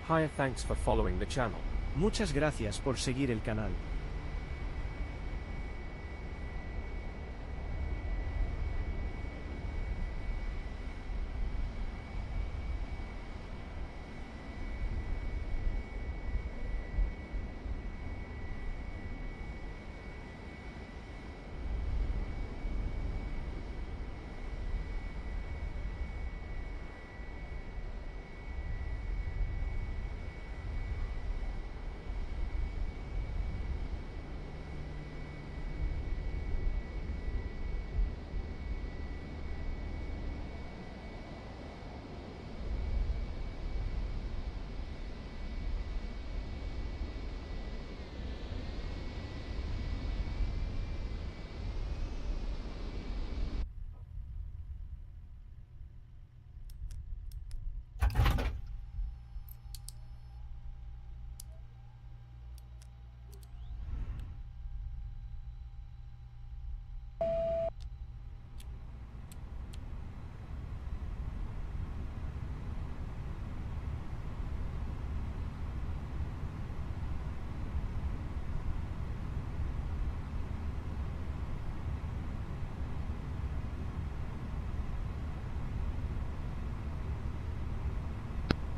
Hi, thanks for following the channel. Muchas gracias por seguir el canal.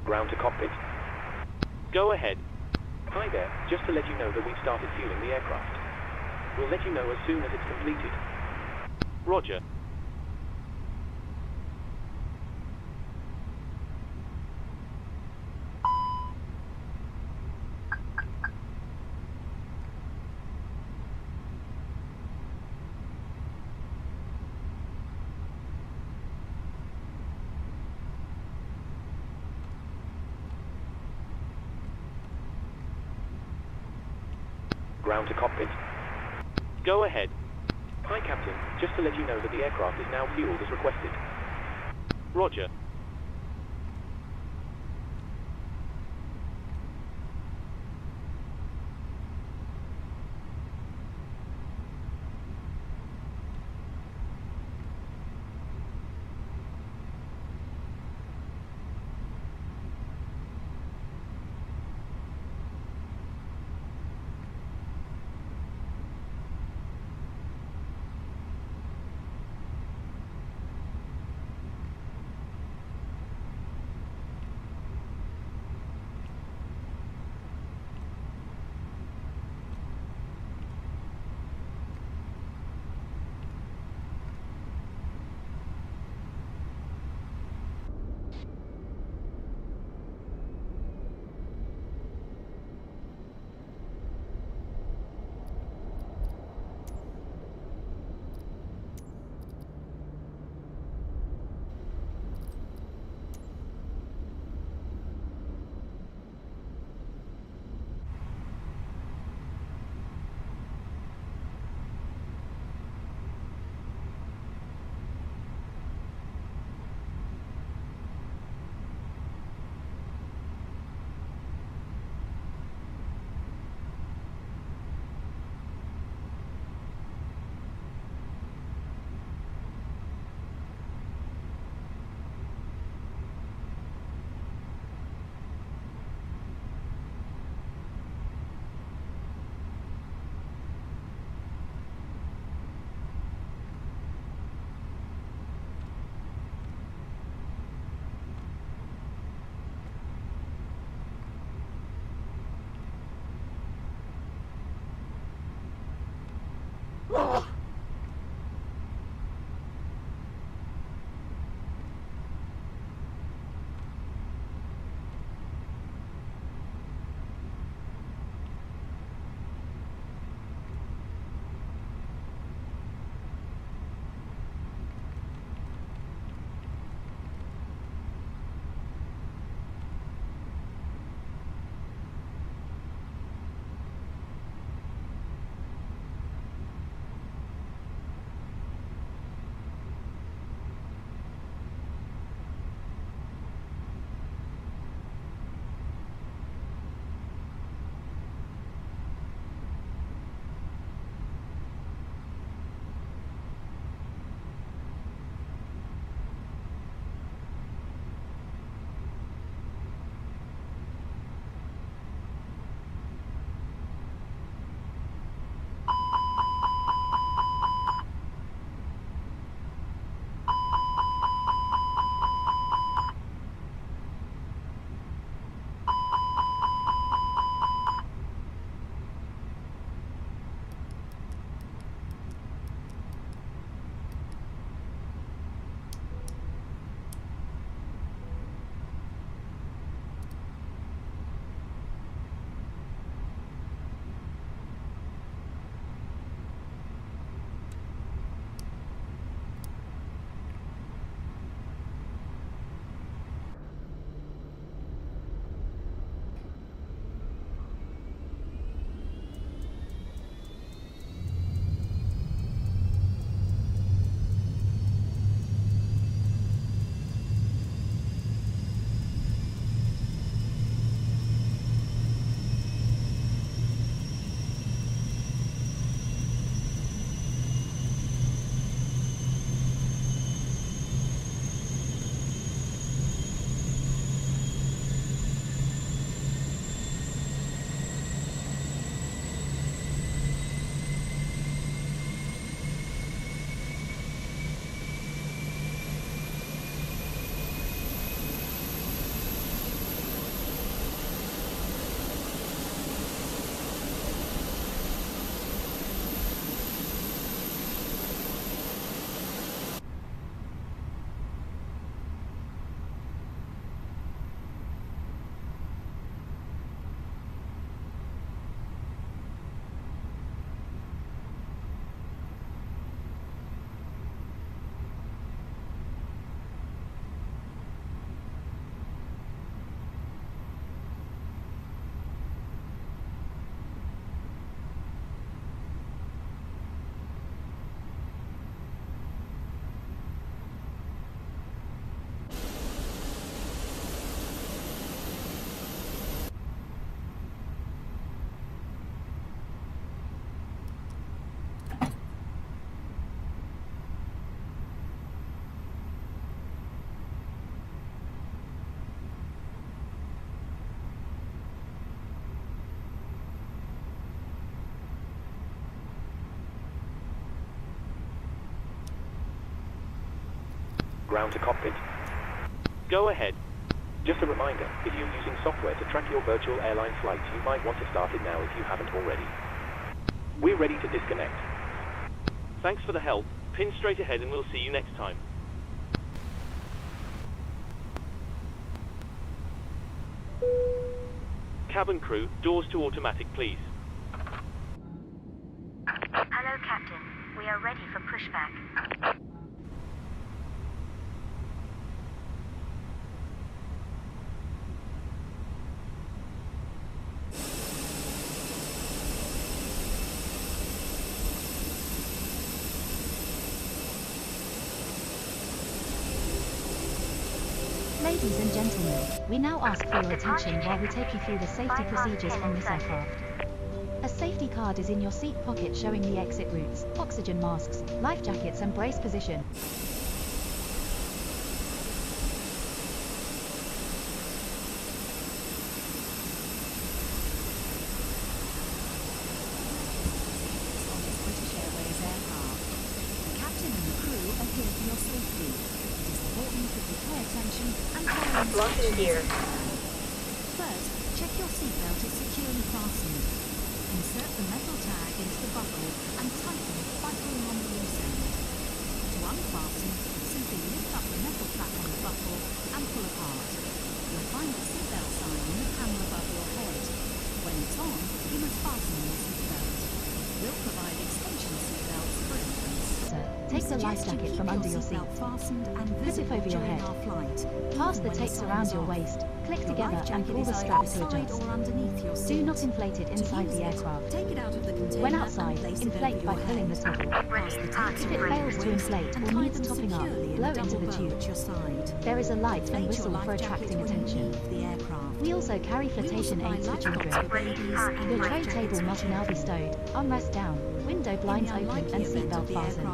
Ground to cockpit. Go ahead. Hi there, just to let you know that we've started fueling the aircraft. We'll let you know as soon as it's completed. Roger. Ground to cockpit. Go ahead. Hi, Captain. Just to let you know that the aircraft is now fueled as requested. Roger. Ground to cockpit. Go ahead. Just a reminder, if you're using software to track your virtual airline flights, you might want to start it now if you haven't already. We're ready to disconnect. Thanks for the help. Pin straight ahead and we'll see you next time. Cabin crew, doors to automatic, please. Hello, Captain. We are ready for pushback. Ladies and gentlemen, we now ask for your attention while we take you through the safety procedures on this aircraft. A safety card is in your seat pocket showing the exit routes, oxygen masks, life jackets and brace position. On this British Airways aircraft. The captain and the crew are here for your safety. It is important that you pay attention and follow instructions. First, check your seatbelt is securely fastened. Insert the metal tag into the buckle and tighten it by pulling on the loose end. To unfasten, simply lift up the metal flap on the buckle and pull apart. You'll find the seatbelt sign in the panel above your head. When it's on, you must fasten your seatbelt. We'll provide extension seatbelts for infants. Take the life jacket from under your seat. Put it over your head. Pass the tapes around your waist. Click together and pull the strap to adjust. Do not inflate it inside the aircraft. When outside, inflate by pulling the toggle. If it fails to inflate or needs topping up, blow into the tube. There is a light and whistle for attracting attention. We also carry flotation aids for children. Your tray table must now be stowed, armrest down, window blinds open and seatbelt fastened.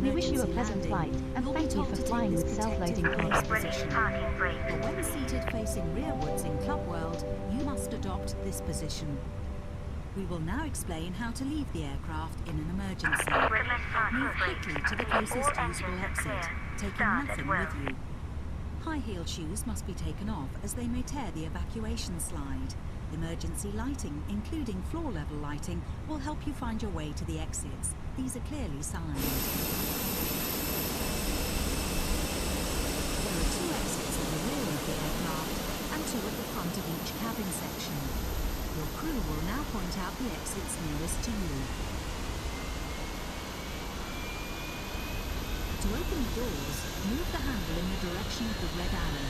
We wish you a pleasant flight and thank you for flying with self-loading pods. But when seated facing rearwards in Club World, you must adopt this position. We will now explain how to leave the aircraft in an emergency. Move quickly to the closest usable exit, taking nothing with you. High-heeled shoes must be taken off as they may tear the evacuation slide. Emergency lighting, including floor-level lighting, will help you find your way to the exits. These are clearly signed. There are 2 exits at the rear of the aircraft and 2 at the front of each cabin section. Your crew will now point out the exits nearest to you. To open the doors, move the handle in the direction of the red arrow.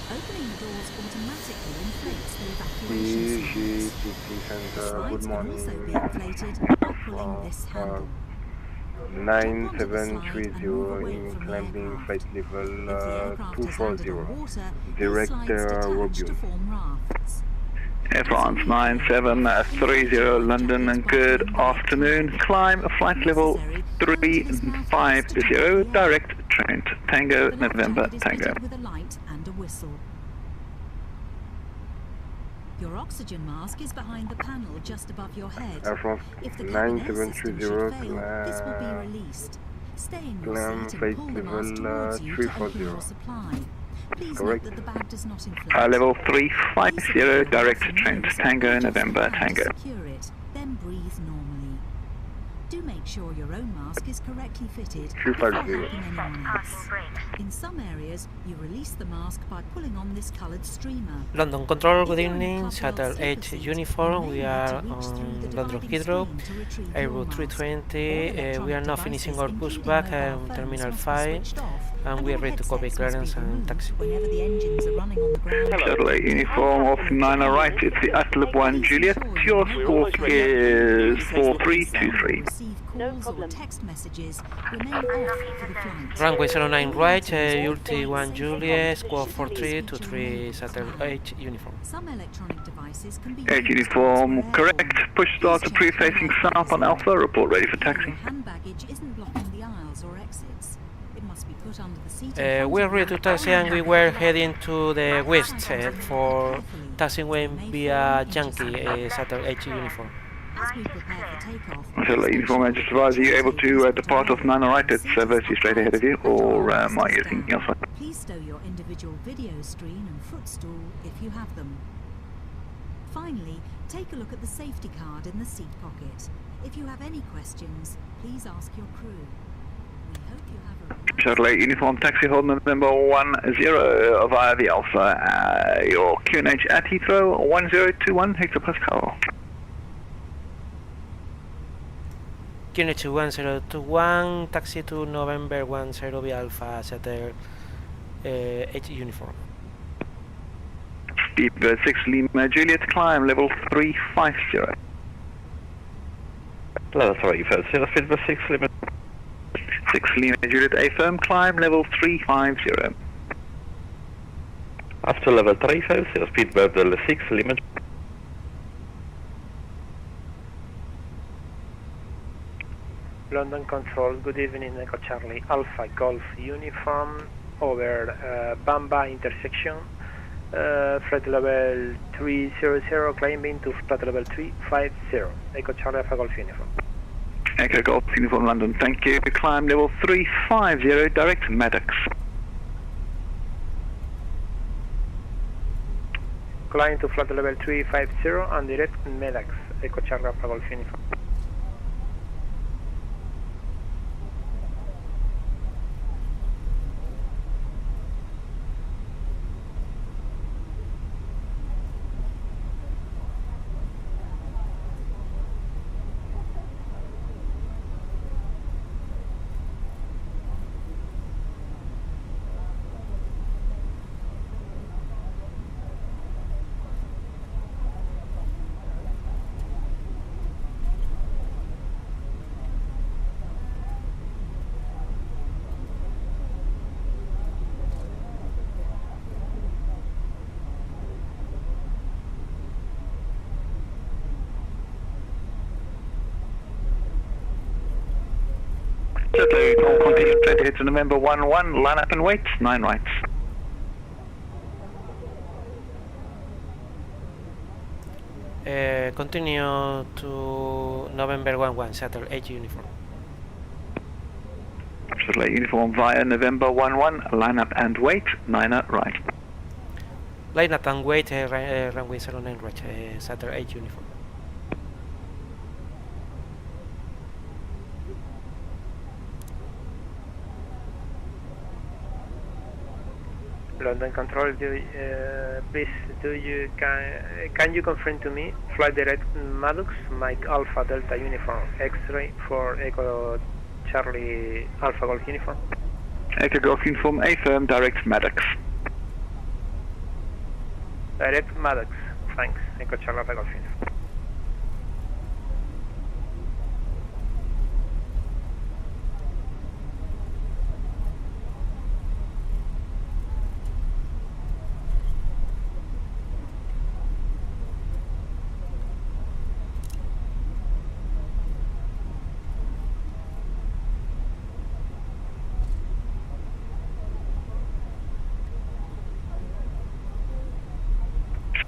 Opening the doors automatically inflates the evacuation slides. The slides can also be inflated by pulling this handle. 9730 in climbing flight level 240. Direct Robio. Air France 9730 London, and good afternoon. Climb flight level 350, direct Trent Tango November Tango. With a light and a whistle. Your oxygen mask is behind the panel just above your head. Air France If the cabin air system should 9730 fail, this will be released. Stay in your climb seat flight and pull the mask level towards you to open 340. your supply. Please Correct. note that the bag does not inflate. Level 350, direct Trent Tango November Tango. Secure it, then breathe normally. Do make sure your own mask is correctly fitted before 350. helping anyone else. In some areas, you release the mask by pulling on this coloured streamer. London Control, good evening, Shuttle H-Uniform, we are on Londres Heathrow, Airbus A320, we are now finishing our pushback at Terminal 5, and we are ready to copy clearance and taxi. Whenever the engines are running on the ground. Shuttle A uniform of 9 right, it's the ULTIB 1 Juliet, your squawk is 4323. No problem. Text messages remain off for the flight. Runway 09 right, ULTIB 1 Juliet, squawk 4323, Shuttle H-Uniform. Some electronic devices can be H uniform, correct. Push start to pre-facing south on Alpha, report ready for taxi. Hand baggage isn't blocking the aisles or exits. It must be put under the seat. We are ready to taxi and we were heading to the west for taxiing via Yankee, Shuttle H-Uniform. As we prepare for takeoff, Hotel Uniform, I just advise, are you able to depart off 9 right? It's virtually straight ahead of you, or are you thinking elsewhere? please stow your individual video screen and footstool if you have them. Finally, take a look at the safety card in the seat pocket. If you have any questions, please ask your crew. We hope you have a Shuttle 8 Uniform, taxi hold number 10 via the Alpha. Your QNH at Heathrow 1021 Hector Pascal. QNH 1021, taxi to November 10 via Alpha, Shuttle 8 Uniform. Speedbird 6 Lima Juliet, climb level 350. Level 350, Speedbird 6 Lima. 6 Lima Juliet, A firm, climb level 350. After level 350, Speedbird 6 Lima. London Control, good evening, Echo Charlie, Alpha Golf Uniform, over Bamba intersection, flight level 300, climbing to flight level 350, Echo Charlie, Alpha Golf Uniform. Echo Golf Uniform London, thank you. Climb level 350, direct Maddox. Climb to flight level 350 and direct Maddox, Echo Charlie, Alpha Golf Uniform. Continue straight ahead to November 11, line up and wait, 9 rights. Continue to November 11, Shuttle 8 Uniform. Shuttle 8 Uniform via November 11, line up and wait, 9 right. Line up and wait, runway 09 right, Shuttle 8 Uniform. London Control, please, can you confirm to me flight direct Maddox, Mike Alpha Delta Uniform, X-ray for Echo Charlie Alpha Golf Uniform? Echo Golf Uniform, A firm, direct Maddox. Direct Maddox, thanks, Echo Charlie Alpha Golf Uniform.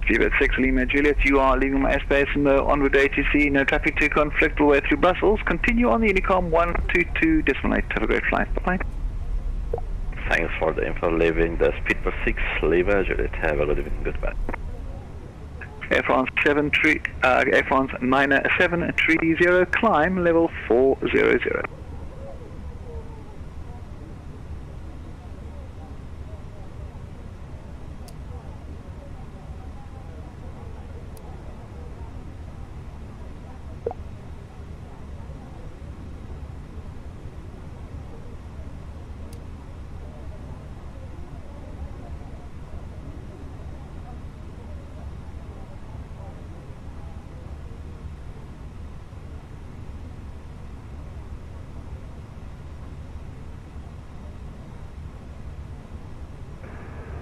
Speedbird 6 Lima Juliet, you are leaving my airspace in the en route ATC, no traffic to conflict all the way through Brussels. Continue on the Unicom 122.8, have a great flight, bye-bye. Thanks for the info, leaving the Speedbird 6 Lima Juliet, have a good evening, goodbye. Air France 9730, climb level 400.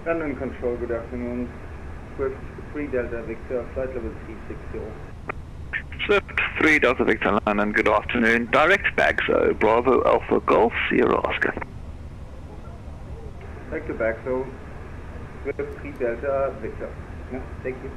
London Control, good afternoon. Swift 3 Delta Victor, flight level 360. Swift 3 Delta Victor London, good afternoon. Direct Bagso, Bravo Alpha Golf, Sierra Oscar. Back to Bagso, Swift 3 Delta Victor. Yeah, thank you.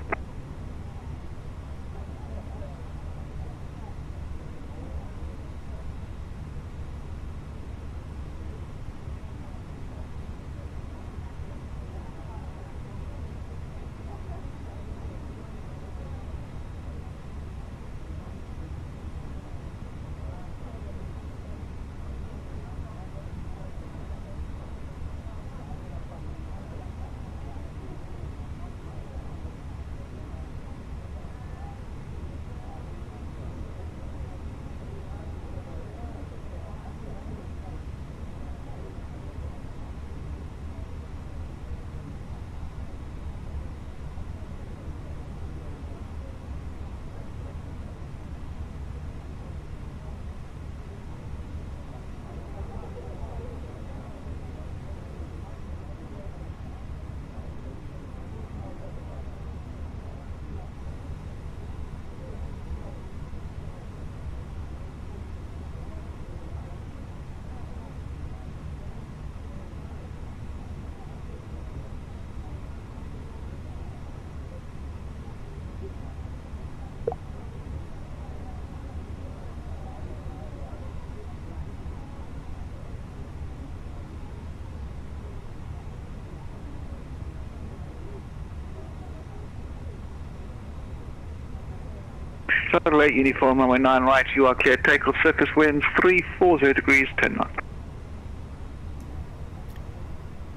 Shuttle 8 uniform, runway 9 right, you are clear. Takeoff circus winds 340 degrees, 10 knots.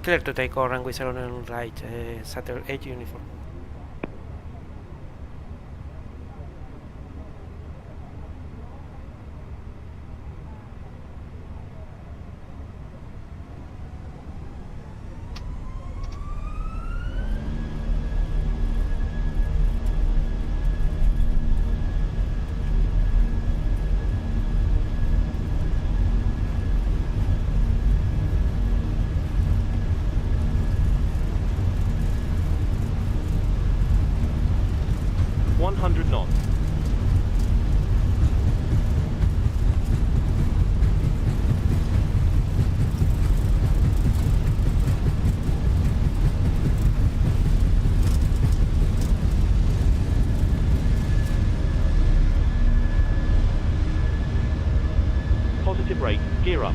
Clear to take off, runway 09 right, Shuttle 8 uniform. Gear up.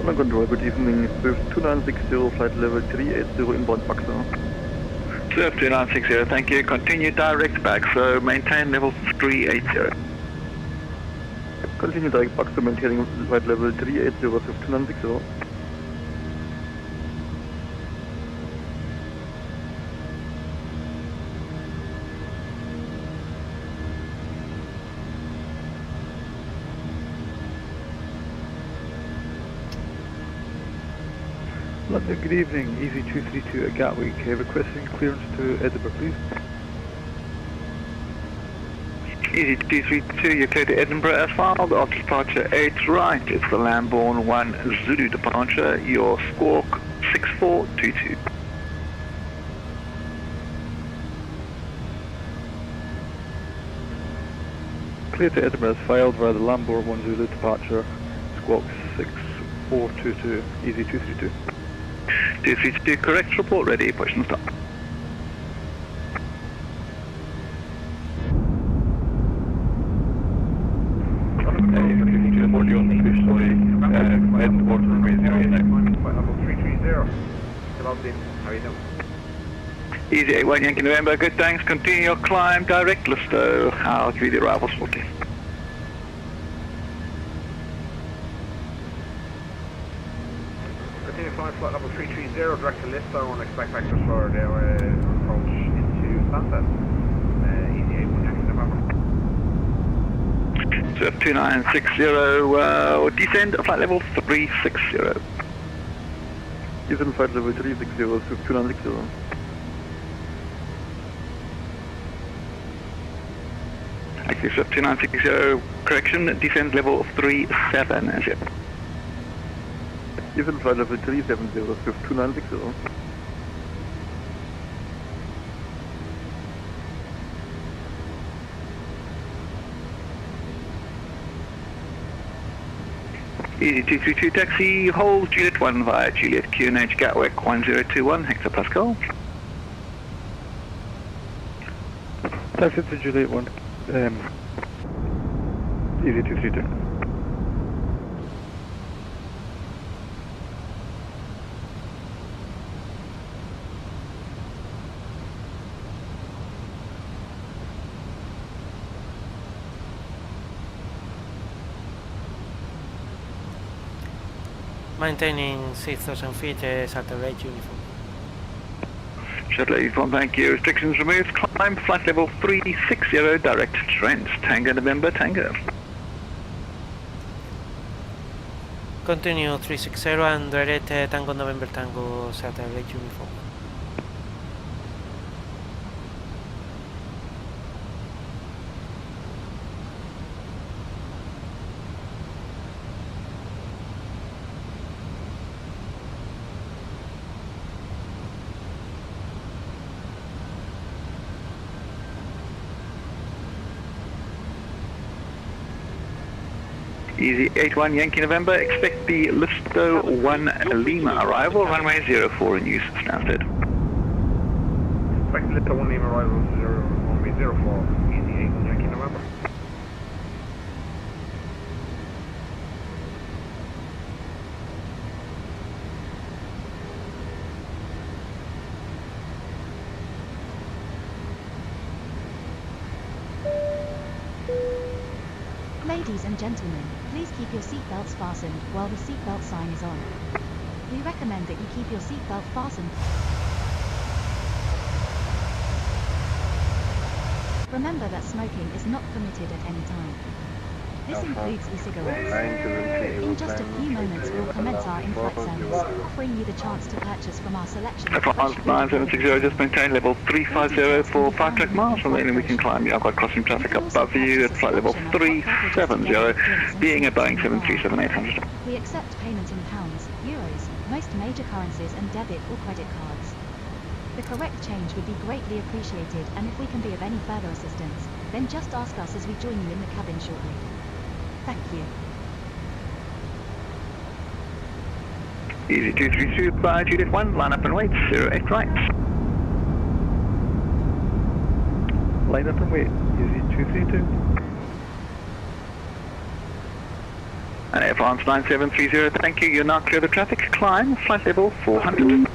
Control, good evening. Swift 2960, flight level 380 inbound Baxter. Swift 2960, thank you. Continue direct back, so maintain level 380. Continue direct Baxter, maintaining flight level 380, Swift 2960. London, good evening. Easy 232 at Gatwick. Requesting clearance to Edinburgh, please. Easy 232, you're clear to Edinburgh as filed. After departure 8 right, it's the Lambourne 1 Zulu departure. Your squawk 6422. Clear to Edinburgh as filed via the Lambourne 1 Zulu departure. Squawk 6422. Easy 232. 232, correct, report ready, push and stop. Easy 81 Yankee November, good thanks, continue your climb, direct Listo, I'll give you the arrival shortly. Flight level 330, direct to Listo, and expect vectors for their approach into sunset. Easy 81 Yankee November. Swift 2960, descend flight level 360. Descend flight level 360, Swift 2960. Actually, Swift 2960, correction, descend level 37 as yet. Descend flight level 370, Swift 2960. Easy 232 taxi, hold Juliet 1 via Juliet QNH Gatwick 1021 hectopascal. Taxi to Juliet 1, Easy 232. Maintaining 6,000 feet, Shuttle 8 uniform. Shuttle 8 uniform, thank you. Restrictions removed. Climb flight level 360, direct Trent. Tango November, Tango. Continue 360 and direct Tango November Tango, Shuttle 8 uniform. Easy 81 Yankee November, expect the Listo 1 Lima arrival, runway 04 in use, Stansted. Expect Listo 1 Lima arrival, runway 04, easy 81 Yankee November. Ladies and gentlemen, please keep your seatbelts fastened while the seatbelt sign is on. We recommend that you keep your seatbelt fastened. Remember that smoking is not permitted at any time. This includes e-cigarettes. In just a few moments we'll commence our in-flight service, offering you the chance to purchase from our selection of France 9760, just maintain level 350 for 5 track miles, and then we can climb the outbound crossing traffic above you at flight level 370, being a Boeing 737-800. We accept payment in pounds, euros, most major currencies and debit or credit cards. The correct change would be greatly appreciated, and if we can be of any further assistance, then just ask us as we join you in the cabin shortly. Thank you. Easy 232 by Juliet 1, line up and wait, 08 right. Line up and wait, Easy 232. And Air France 9730, thank you, you're now clear of the traffic, climb, flight level 400.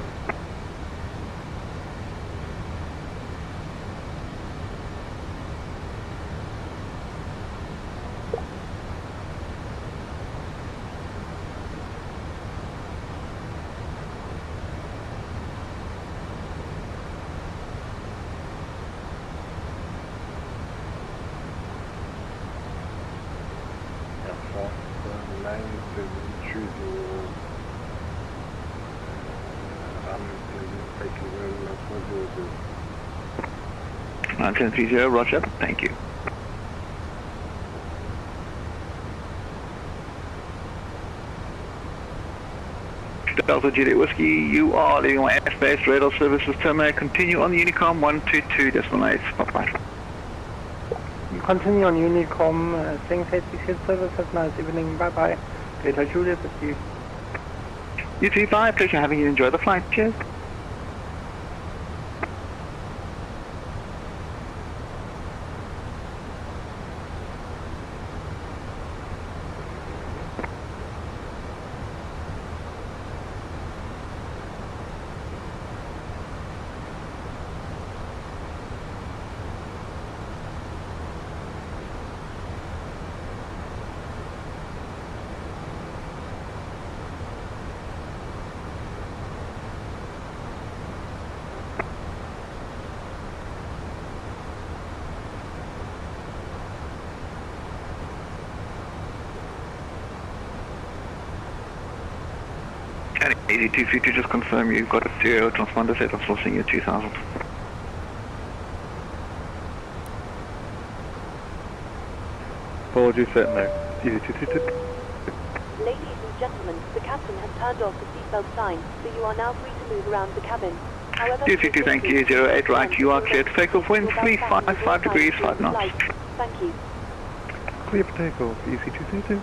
Nine 1030, roger, thank you. Delta Juliet Whiskey, you are leaving my airspace, radar services terminate, continue on the Unicom 122.8, bye-bye. Continue on Unicom, staying safety shield service, have a nice evening, bye-bye. Delta Juliet Whiskey. You too, bye, pleasure having you, enjoy the flight, cheers. Easy 232, just confirm you've got a stereo transponder set of sourcing your 2000. Apologies set now. Easy 232. Ladies and gentlemen, the captain has turned off the seatbelt sign, so you are now free to move around the cabin. However, 232, thank you, 08 right, you are cleared to take off, wind 355 degrees, 5 knots. Thank you. Clear for takeoff, Easy 232.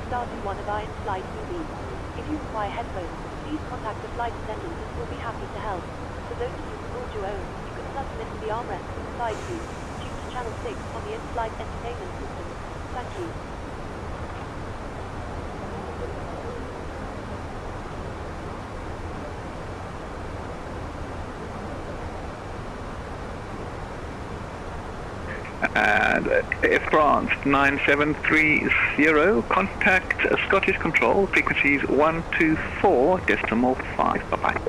Starting one of our in-flight movies. If you require headphones, please contact the flight attendant and we'll be happy to help. For those of you who brought your own, you can plug them into the armrest in the side view. Choose channel 6 on the in-flight entertainment system. Thank you. And Air France 9730, contact Scottish Control, frequencies 124.5, bye-bye.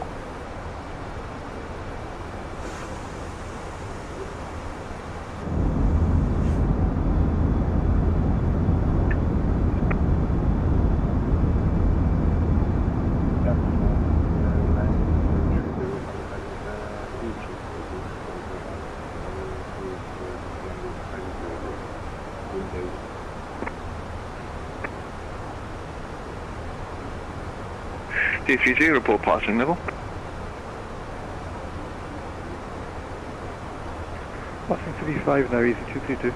230, report passing level. Passing 35 now, easy 232.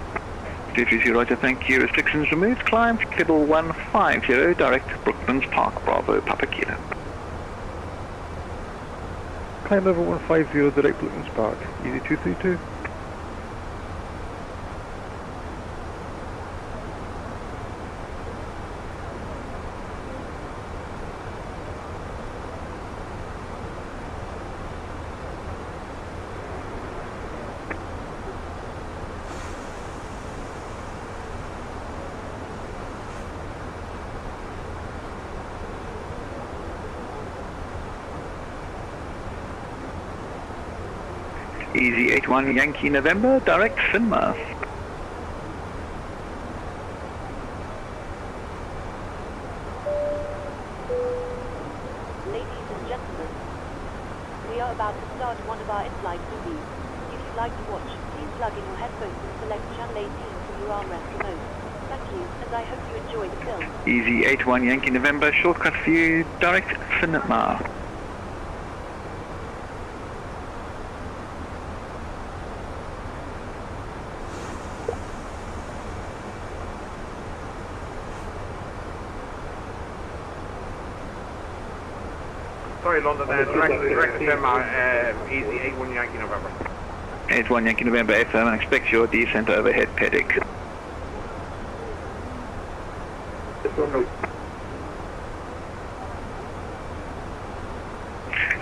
230, roger, thank you. Restrictions removed. Climb level 150, direct Brooklands Park, Bravo, Papa Kilo. Climb level 150, direct Brooklands Park, easy 232. Easy 81 Yankee November, direct Finmouth. Ladies and gentlemen, we are about to start one of our in-flight movies. If you'd like to watch, please plug in your headphones and select channel 18 from your armrest remote. Thank you, and I hope you enjoy the film. Easy 81 Yankee November, shortcut for you, direct Finmouth. Sorry, London, direct FM, easy 81 Yankee November. 81 Yankee November FM, and expect your descent overhead paddock.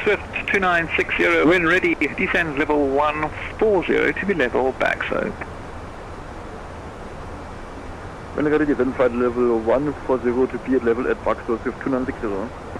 Swift 2960, when ready, descend level 140 to be level back, so. When ready, then flight level 140 to be at level at back, so Swift 2960.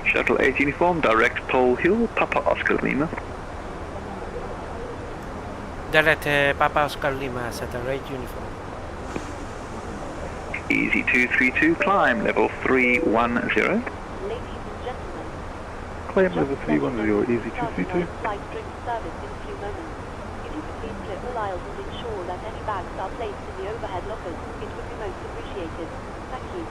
Shuttle 8 uniform, direct Pole Hill, Papa Oscar Lima. Direct Papa Oscar Lima, Shuttle 8 uniform. Easy 232, climb level 310. Ladies and gentlemen, Climb level 310, easy 232. flight during service in a few moments. If you could please clear all aisles and ensure that any bags are placed in the overhead lockers, it would be most appreciated. Thank you.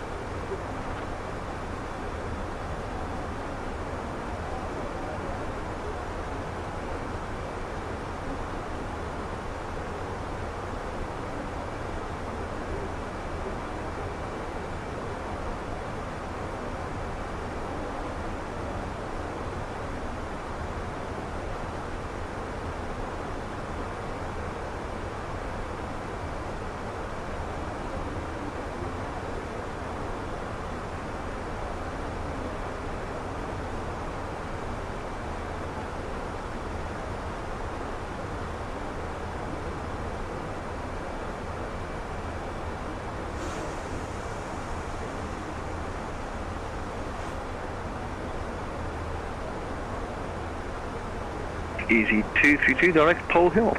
Easy 232, direct Pole Hill.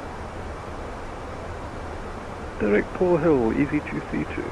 Direct Pole Hill, easy 232.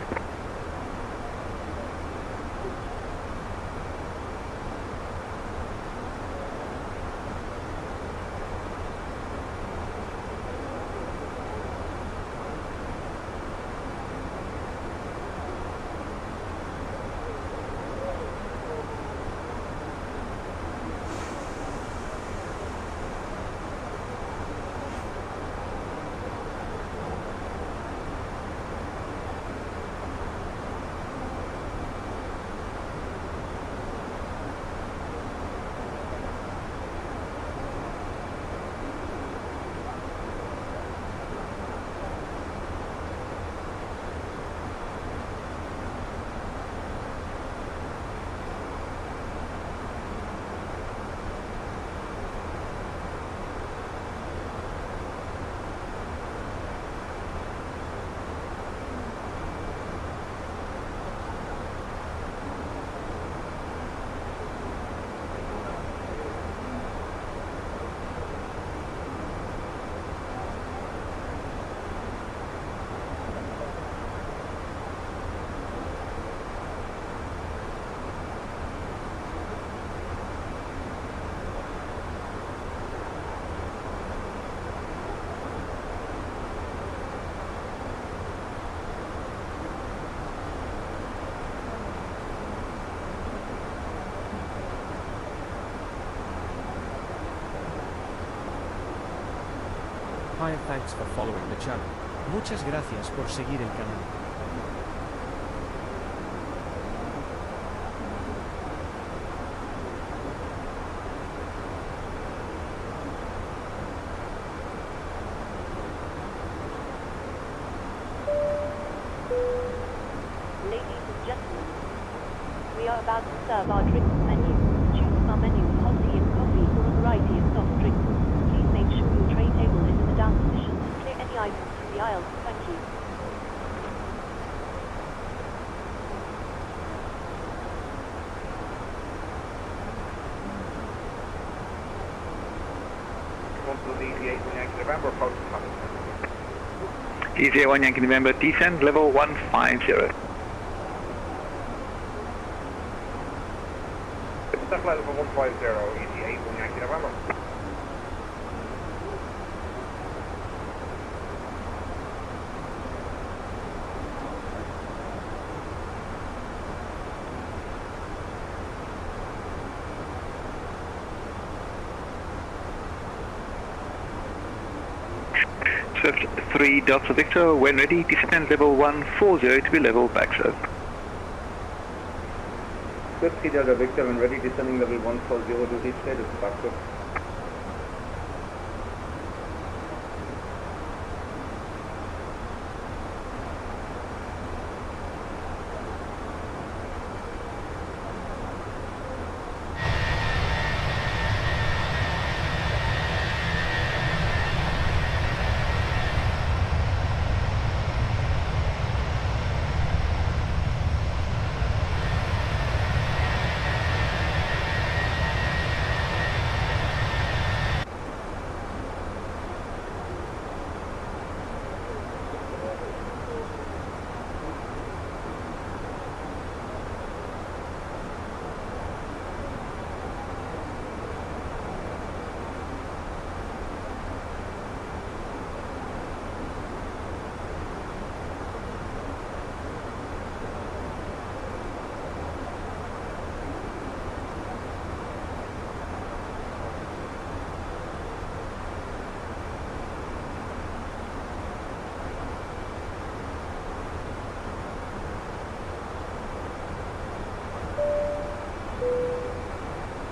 Hi and thanks for following the channel. Muchas gracias por seguir el canal. Ladies and gentlemen, we are about to serve our drinks menu. Choose from our menu of hot tea and coffee or a variety of soft drinks. Please make sure your tray table is in the down position and clear any items from the aisles. Thank you. November, approach Easy 1 Yankee November, descend level 150. Step level 150, easy 8 1 Yankee November. Swift 3 Delta Victor, when ready, descend level 140 to be level backstroke. Swift 3 Delta Victor, when ready, descending level 140 to reach status backstroke.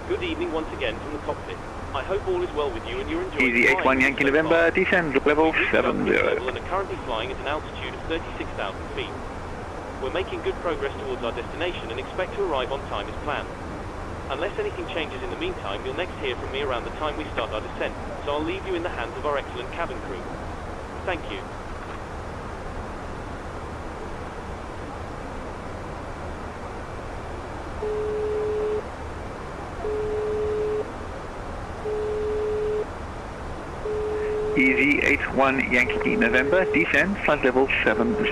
Good evening once again from the cockpit. I hope all is well with you and you're enjoying Easy 81 Yankee November, descend level 70. Level and are currently flying at an altitude of 36,000 feet. We're making good progress towards our destination and expect to arrive on time as planned. Unless anything changes in the meantime, you'll next hear from me around the time we start our descent, so I'll leave you in the hands of our excellent cabin crew. Thank you. Easy 81 Yankee November, descend, flight level 70.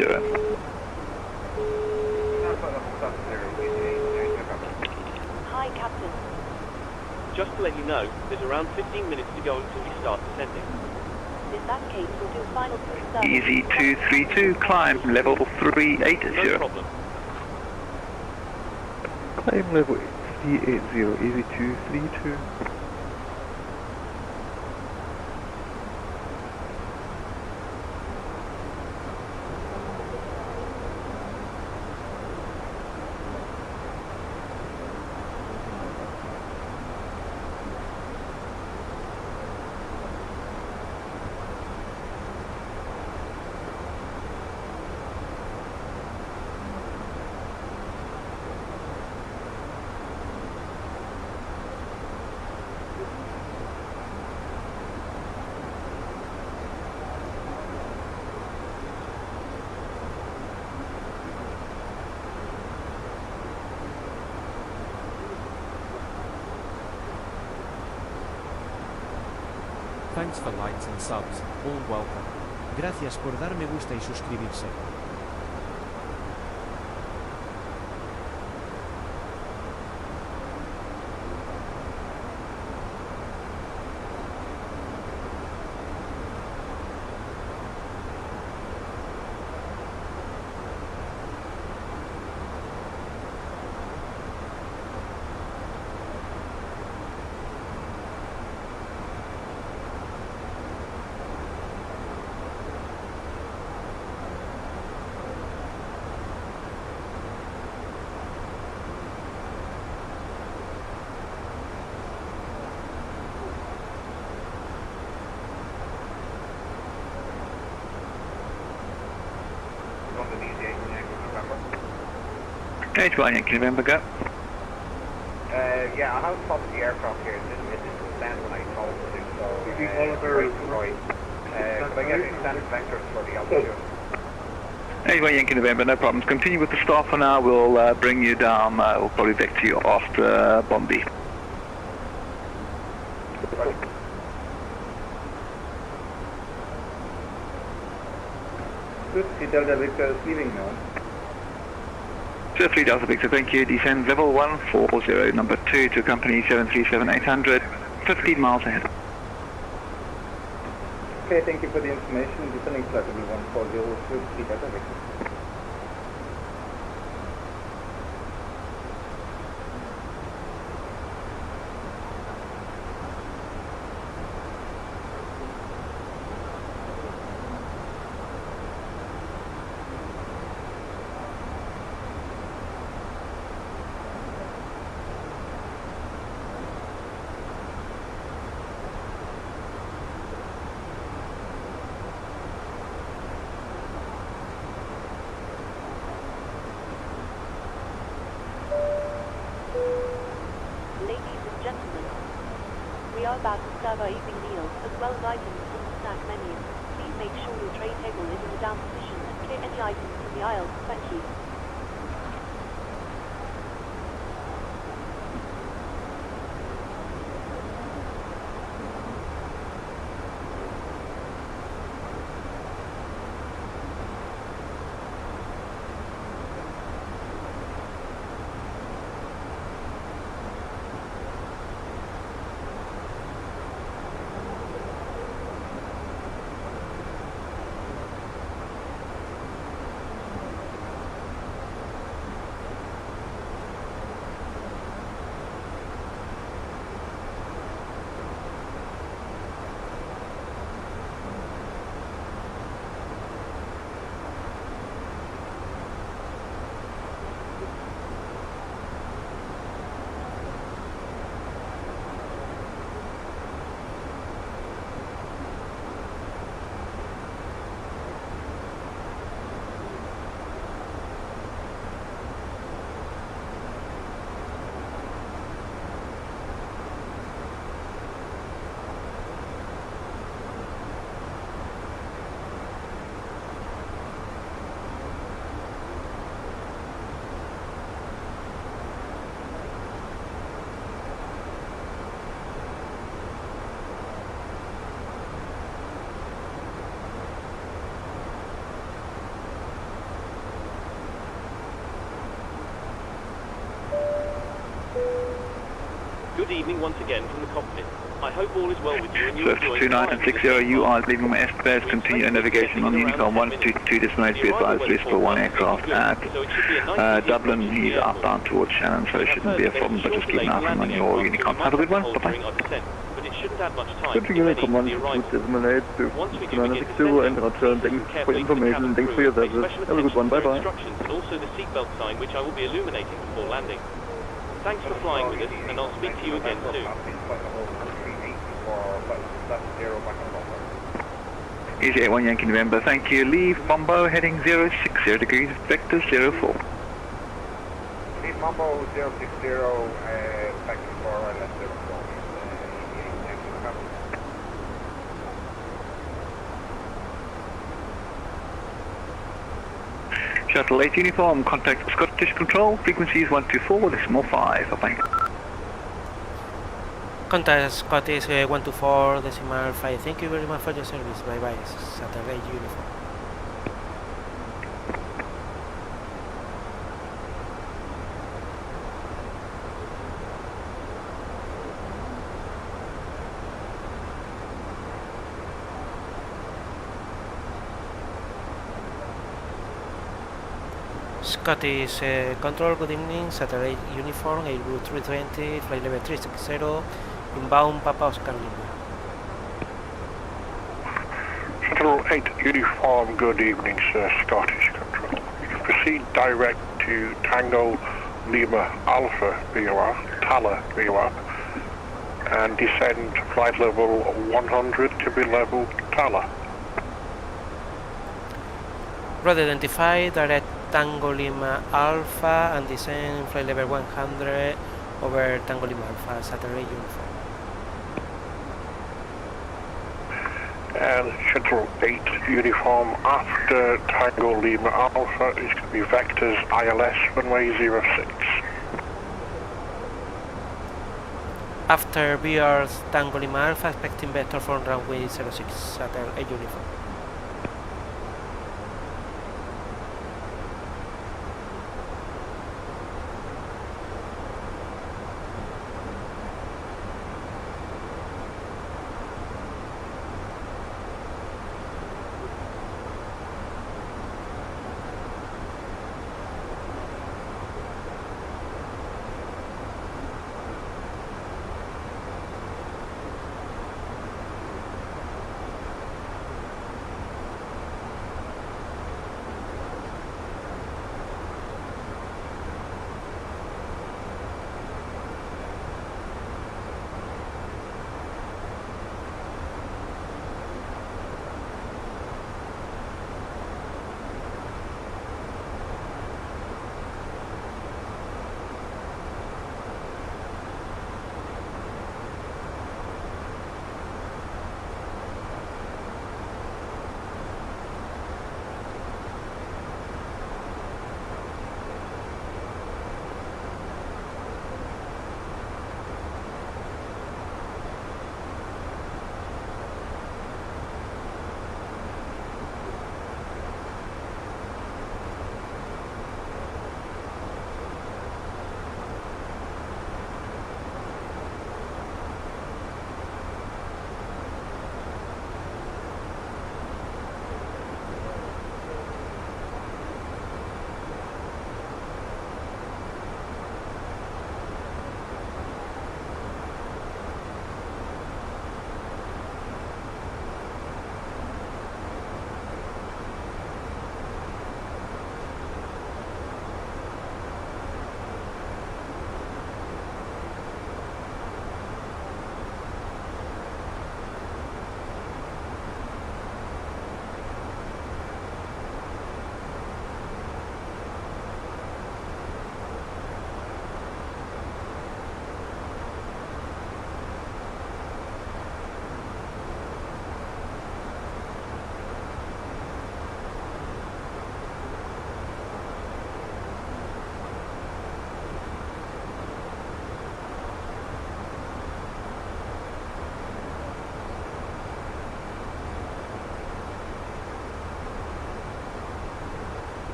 Hi, Captain. Just to let you know, there's around 15 minutes to go until we start descending. In that case, we'll do final push service. Easy 232, climb level 380. No problem. Climb level 380, easy 232. Thanks for likes and subs, all welcome. Gracias por dar me gusta y suscribirse. H1 Yankee November, go. Yeah, I have spotted the aircraft here. It didn't descend when I told it to, so could I get the standard vectors for the altitude? H1 Yankee November, no problems. Continue with the start for now. We'll bring you down. We'll probably vector you after Bombay. Swift Delta Victor is leaving now. Sir 3 Delta Victor, thank you. Descend level 140, number 2 to accompany 737-800, 15 miles ahead. Okay, thank you for the information. Descending flight level 140, Swift 3 Delta Victor. We are about to serve our evening meals, as well as items from the snack menu. Please make sure your tray table is in the down position and clear any items from the aisles. Thank you. Good evening once again from the cockpit. I hope all is well with you and you Swift 2960, you are leaving my airspace, continue navigation on Unicorn 122 destination, be advised there is still one aircraft at Dublin. He's outbound towards Shannon, so it shouldn't be a problem, but just keep an eye on your Unicorn. Have a good one, bye-bye. Good Unicorn 122 destination, 2960, and Roger, thanks for information, thanks for your service. Have a good one, bye-bye. And also the seatbelt sign, which I will be illuminating before landing. Thanks for flying with us, and I'll speak to you again soon. Easy 81 Yankee November, thank you. Leave Bombo heading 060 degrees, vector 04. Leave Bombo 060, vector 4, and let's 04. Shuttle 8 uniform, contact Scottish Control, frequencies 124.5, bye-bye. Contact Scottish 124.5, thank you very much for your service, bye-bye, Saturday uniform. Scottish Control, good evening, Saturday uniform, Airbus 320, flight level 360, inbound Papa Oscar Lima. Shuttle 8 uniform, good evening, sir, Scottish Control. You can proceed direct to Tango Lima Alpha BOR, Tala BOR, and descend to flight level 100 to be level Tala. Road identified, direct Tango Lima Alpha and descend flight level 100 over Tango Lima Alpha, satellite uniform. And Shuttle 8 uniform after Tango Lima Alpha is going to be vectors ILS runway 06. After BR's Tango Lima Alpha, expecting vector from runway 06, satellite uniform.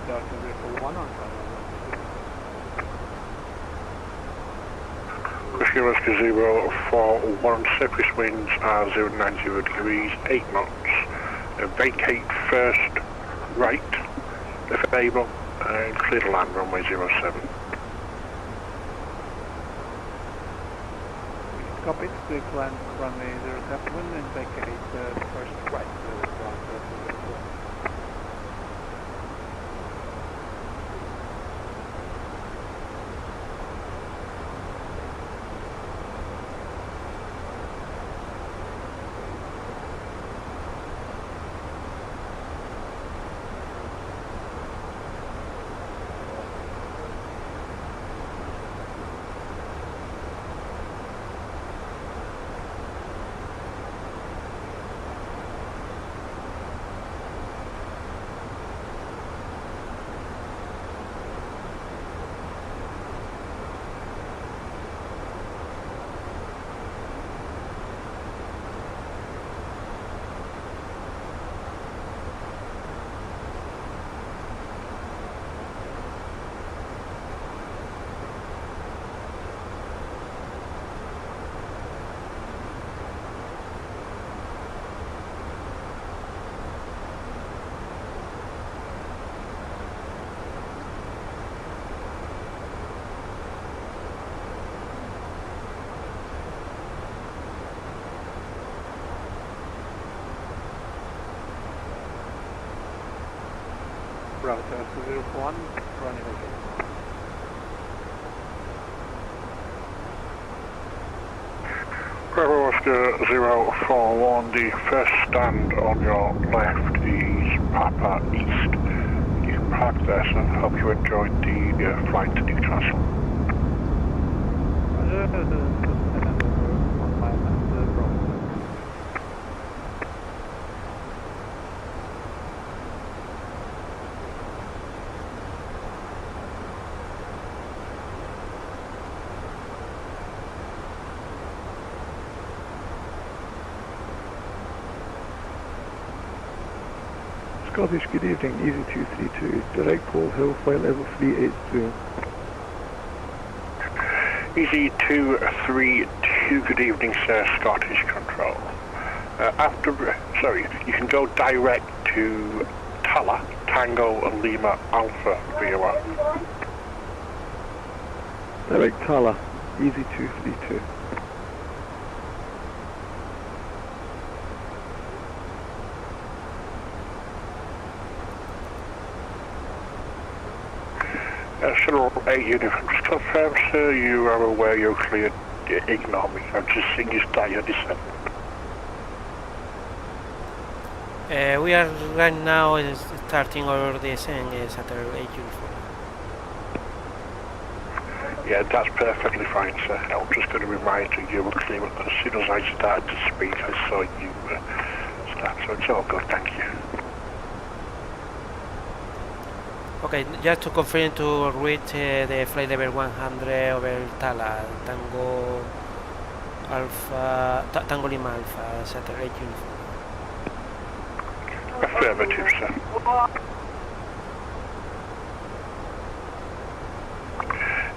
Delta Vehicle 1 on Whiskey Rescue 041, surface winds are 090 degrees, 8 knots. Vacate first right, if able, and clear the land runway 07. Copy, to climb runway 071 and vacate first right. Route 201, running again. Bravo Oscar 041, the first stand on your left is Papa East. You can park there, sir. Hope you enjoyed the flight to Newcastle. Scottish, good evening, Easy 232, direct Pole Hill, flight level 380. Easy 232, good evening, sir, Scottish Control. You can go direct to Tala, Tango and Lima Alpha VOR. Direct Tala, Easy 232. Civil 8 uniform, just confirm, sir, you are aware you're cleared. Ignore me. I'm just seeing you start your descent. We are right now starting our descent, Saturday 8 uniform. Yeah, that's perfectly fine, sir. I'm just going to remind you you were clear, and as soon as I started to speak, I saw you start, so it's all good, thank you. Okay, just to confirm to reach the flight level 100 over Tala, Tango Alpha, Tango Lima Alpha, Saturday 8 uniform. Affirmative, sir.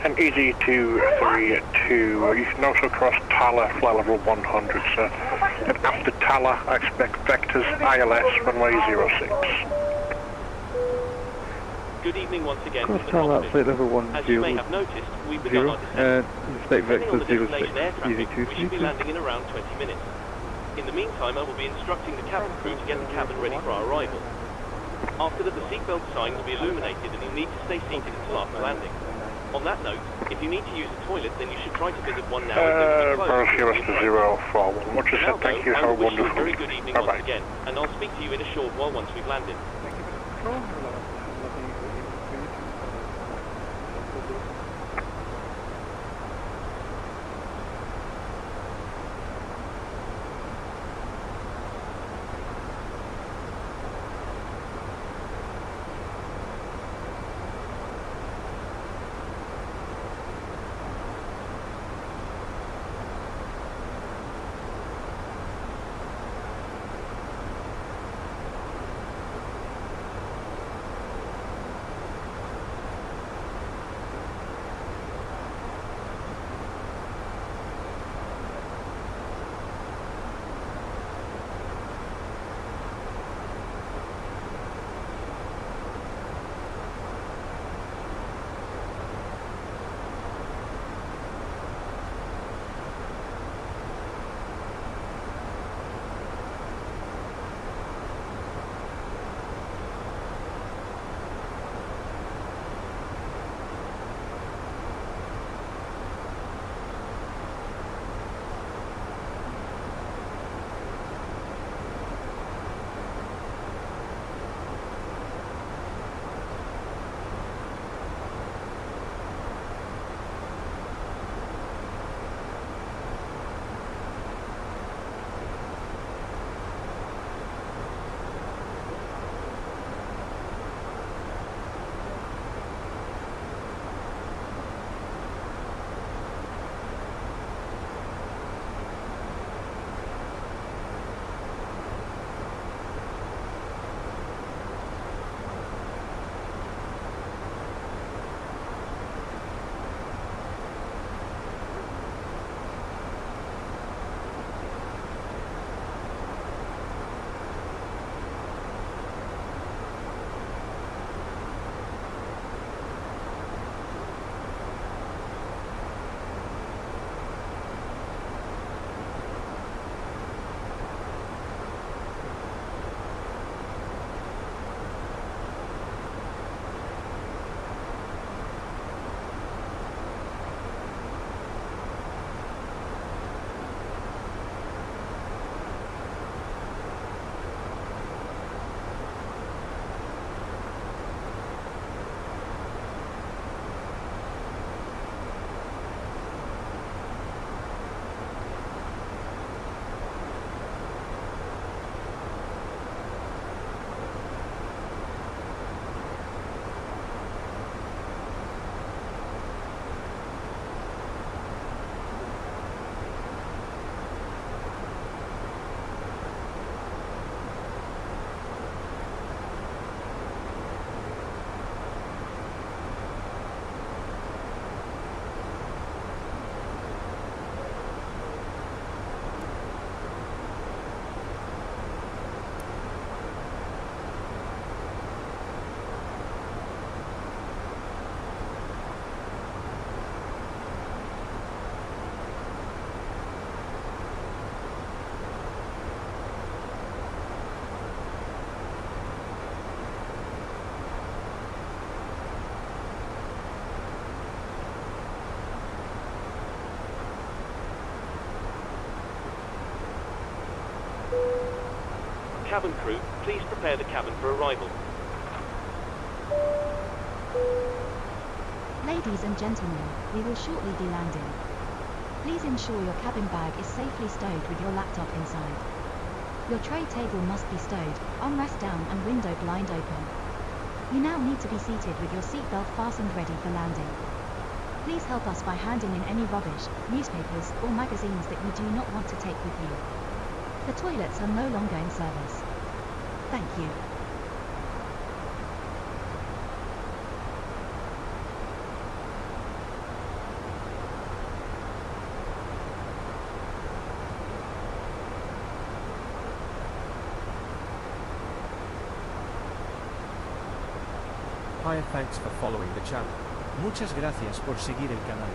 And Easy 232, you can also cross Tala, flight level 100, sir. And after Tala, I expect vectors ILS, runway 06. Good evening once again. Cross Tala, flight level 10. As you may have noticed, we've begun our descent. Inspect vector 06, Easy 232. We should be landing in around 20 minutes. In the meantime, I will be instructing the cabin crew to get the cabin ready for our arrival. After that, the seatbelt sign will be illuminated and you'll need to stay seated until after landing. On that note, if you need to use the toilet, then you should try to visit one now. Bravo 041, much as said, thank you, have a wonderful very good evening once again, and I'll speak to you in a short while once we've landed. Thank you for the control. Cabin crew, please prepare the cabin for arrival. Ladies and gentlemen, we will shortly be landing. Please ensure your cabin bag is safely stowed with your laptop inside. Your tray table must be stowed, armrest down and window blind open. You now need to be seated with your seatbelt fastened ready for landing. Please help us by handing in any rubbish, newspapers or magazines that you do not want to take with you. The toilets are no longer in service. Thank you. Hi, thanks for following the channel. Muchas gracias por seguir el canal.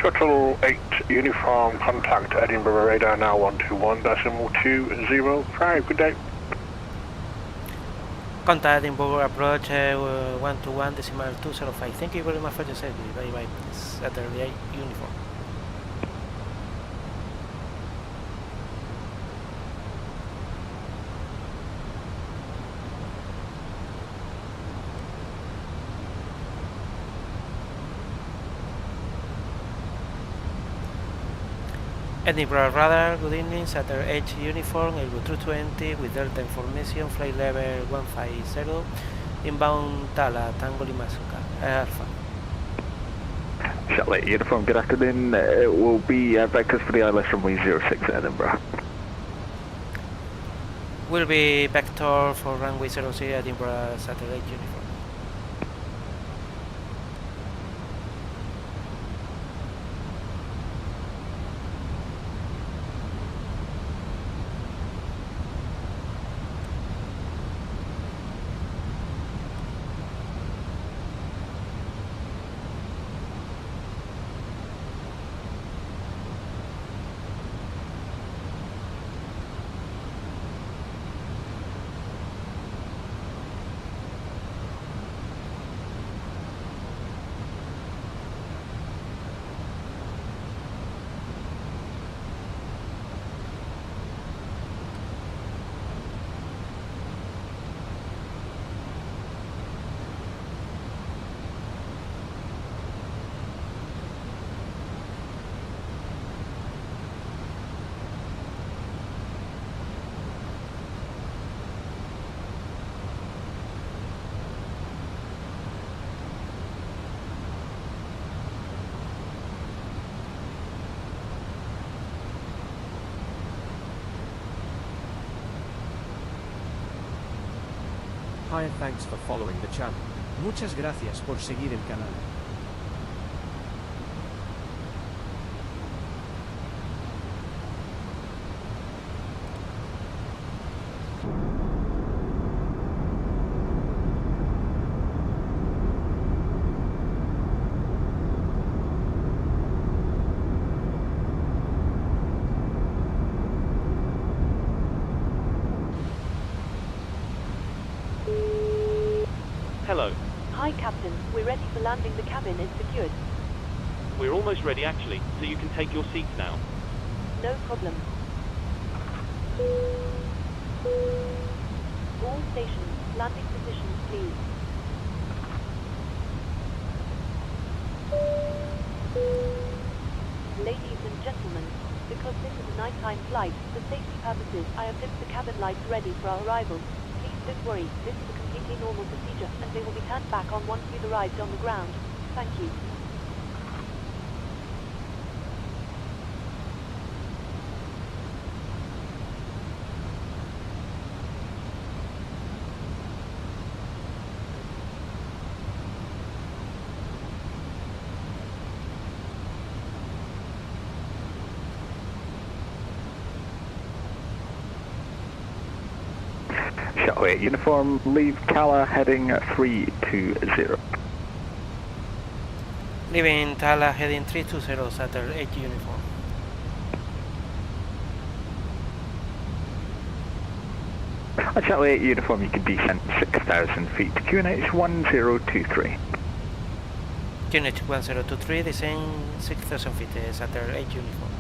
Shuttle 8 uniform, contact Edinburgh radar now 121.205. Good day. Contact Edinburgh approach 121.205. Thank you very much for your service. Bye bye. Saturday uniform. Edinburgh radar, good evening, Saturn H uniform, Airbus 320 with Delta information, flight level 150, inbound Tala, Tango Lima Alpha. Shuttle 8 uniform, good afternoon. It will be vectors for the ILS runway 06 Edinburgh. Will be vector for runway 06 Edinburgh, Saturn H uniform. Hi and thanks for following the channel. Muchas gracias por seguir el canal. Hello. Hi, Captain. We're ready for landing. The cabin is secured. We're almost ready actually, so you can take your seats now. No problem. All stations, landing positions, please. Ladies and gentlemen, because this is a nighttime flight, for safety purposes, I have dipped the cabin lights ready for our arrival. Please don't worry, this is a completely normal procedure, and they will be turned back on once we've arrived on the ground. Thank you. Shuttle 8 uniform, leave Cala heading 320. Leaving Tala heading 320, Saturn 8 uniform. Shuttle 8 uniform, you can descend 6,000 feet, QNH 1023. QNH 1023, descend 6,000 feet, Saturn 8 uniform.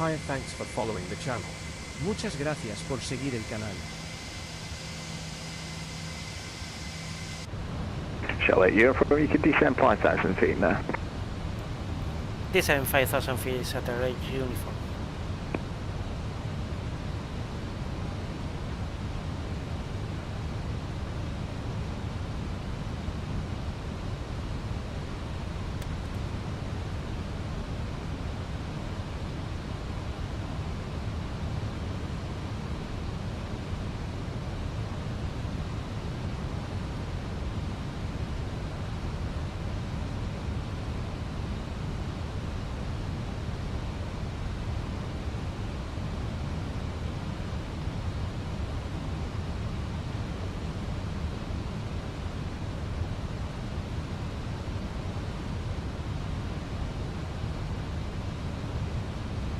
Hi, thanks for following the channel. Muchas gracias por seguir el canal. Charlotte Uniform, you can descend 5,000 feet now. Descend 5,000 feet, Saturday Uniform.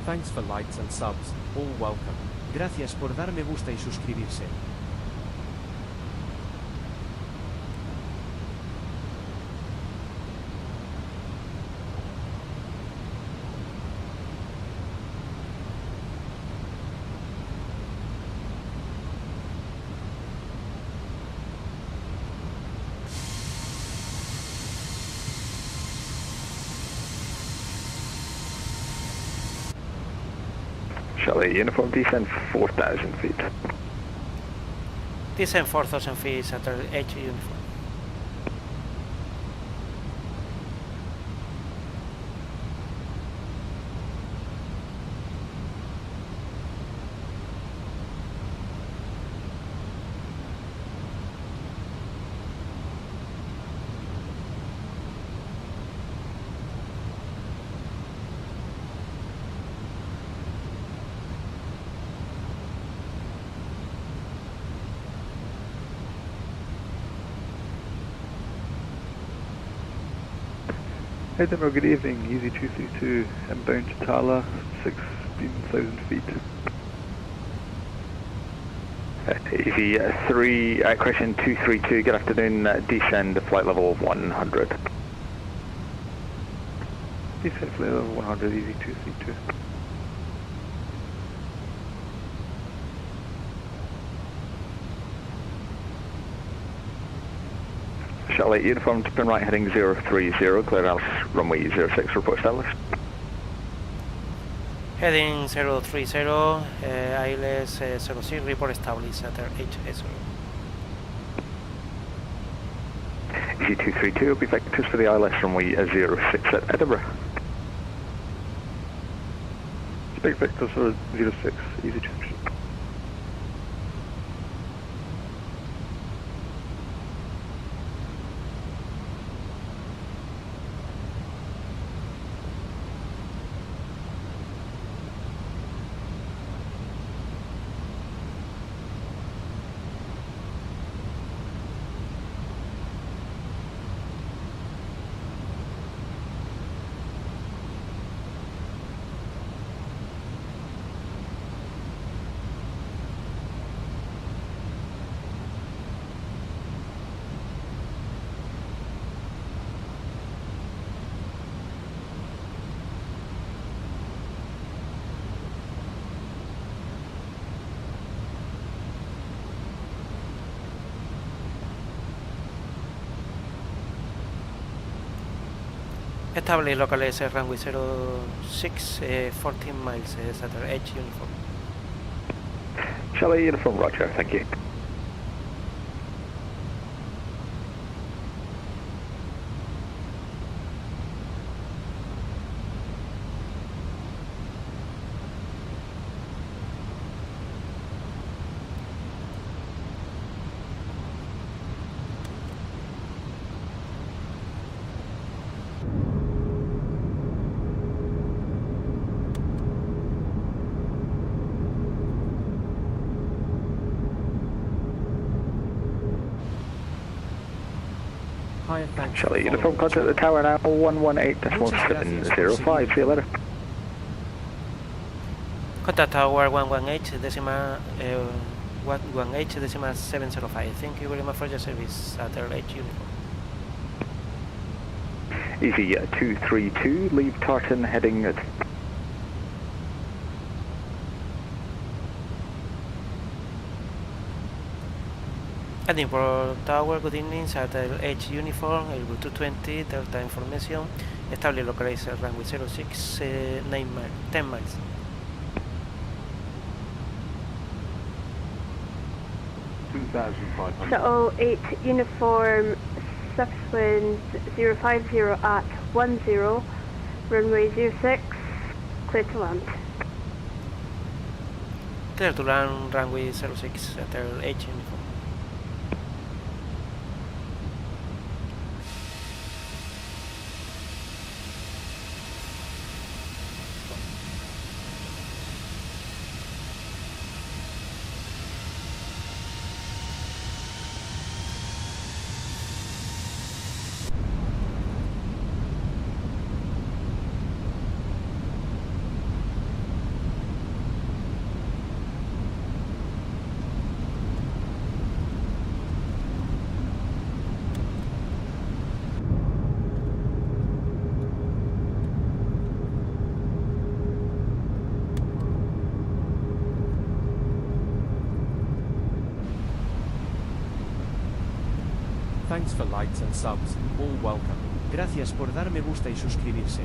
Thanks for likes and subs, all welcome. Gracias por dar me gusta y suscribirse. Charlie Uniform, descend 4,000 feet. Descend 4,000 feet, Saturday H Uniform. Edinburgh, good evening, Easy 232, inbound to Tala, 16,000 feet. Easy 3, question 232, good afternoon, descend flight level 100. Descend flight level 100, Easy 232. Charlotte Uniform, turn right heading 030, clear out runway 06, report status. Heading 030, ILS 06, report established at HS. Easy 232, be vectors for the ILS runway 06 at Edinburgh. Expect vectors for 06, Easy 232. Establish local S runway 06, 14 miles, Saturday H Uniform. Charlie Uniform, roger, thank you. Hi, thanks. Charlie Uniform, contact the tower now, 118.705, see you later. Contact tower 118, decimal 118, decimal 705. Thank you very much for your service, Saturday H Uniform. Easy 232, leave Tartan heading at Edimburgo Tower, good evening, Shuttle H uniform, Airbus 220, Delta information, establish localizer runway 06, 9 miles, 10 miles. Shuttle 8 uniform, surface wind 050 at 10, runway 06, clear to land. Clear to land, runway 06, Shuttle H uniform. Thanks for likes and subs, all welcome. Gracias por dar me gusta y suscribirse.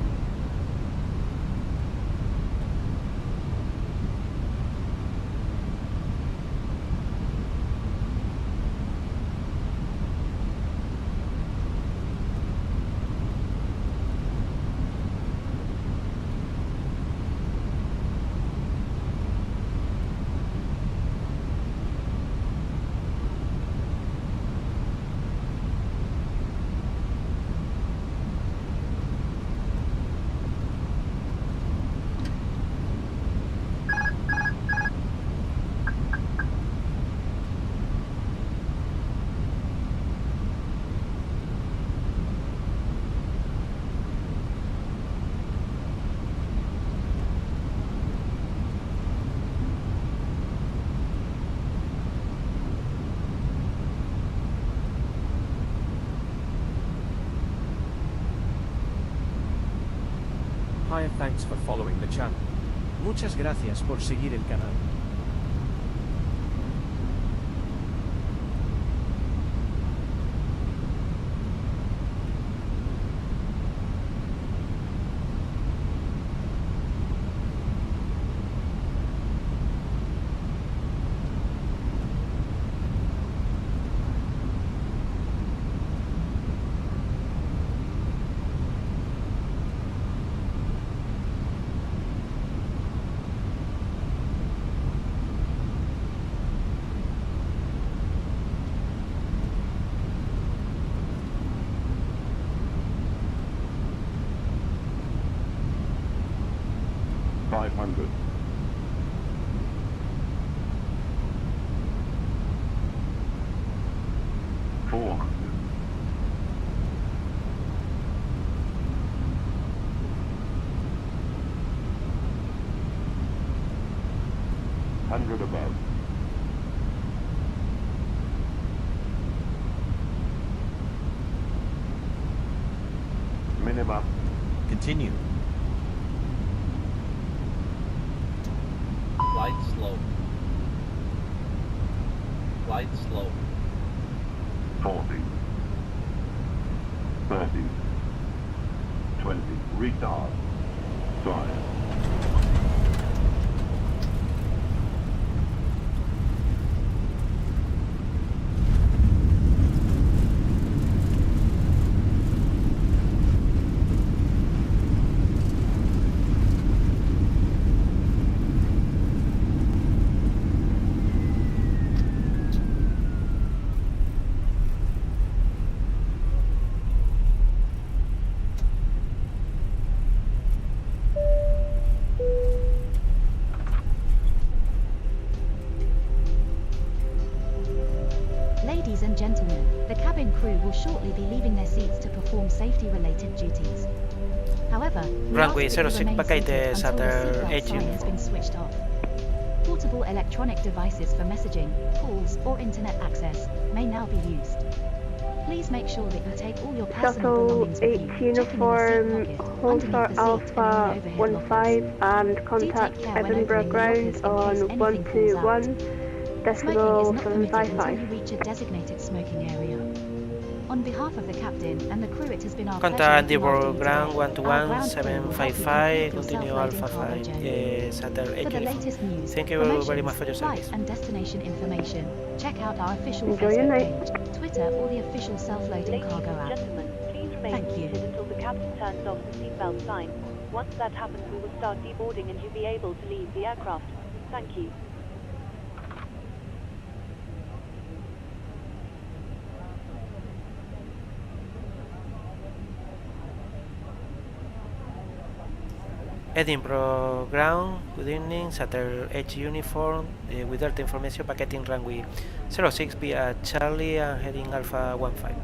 Hi, thanks for following the channel. Muchas gracias por seguir el canal. Above. Minimum. Continue. Flight slow. Flight slow. 40. 30. 20. Retard. Drive. Ladies and gentlemen, the cabin crew will shortly be leaving their seats to perform safety-related duties. However, runway 06 vacate, Shuttle H has been switched off. Portable electronic devices for messaging, calls, or internet access may now be used. Please make sure that you take all your personal belongings with you, uniform, hold for Alpha 15 and contact Edinburgh ground on 121, Decimal Smoking is not permitted until 755. you reach a designated smoking area. On behalf of the captain and the crew, it has been our Contact pleasure looking Edimburgo after you ground today. Our ground crew will help you 121-755, complete your continue self-loading Alpha cargo 5, journey. Saturn 8 For the uniform. latest news, Thank you very much for your flight service. and destination information, check out our official Enjoy your Facebook night. page, Twitter, or the official self-loading Ladies cargo and app. gentlemen, please remain Thank you. seated until the captain turns off the seatbelt sign. Once that happens, we will start deboarding and you'll be able to leave the aircraft. Thank you. Edinburgh ground, good evening, Saturn 8 uniform, with Delta information, packeting runway 06 via Charlie and heading Alpha 15.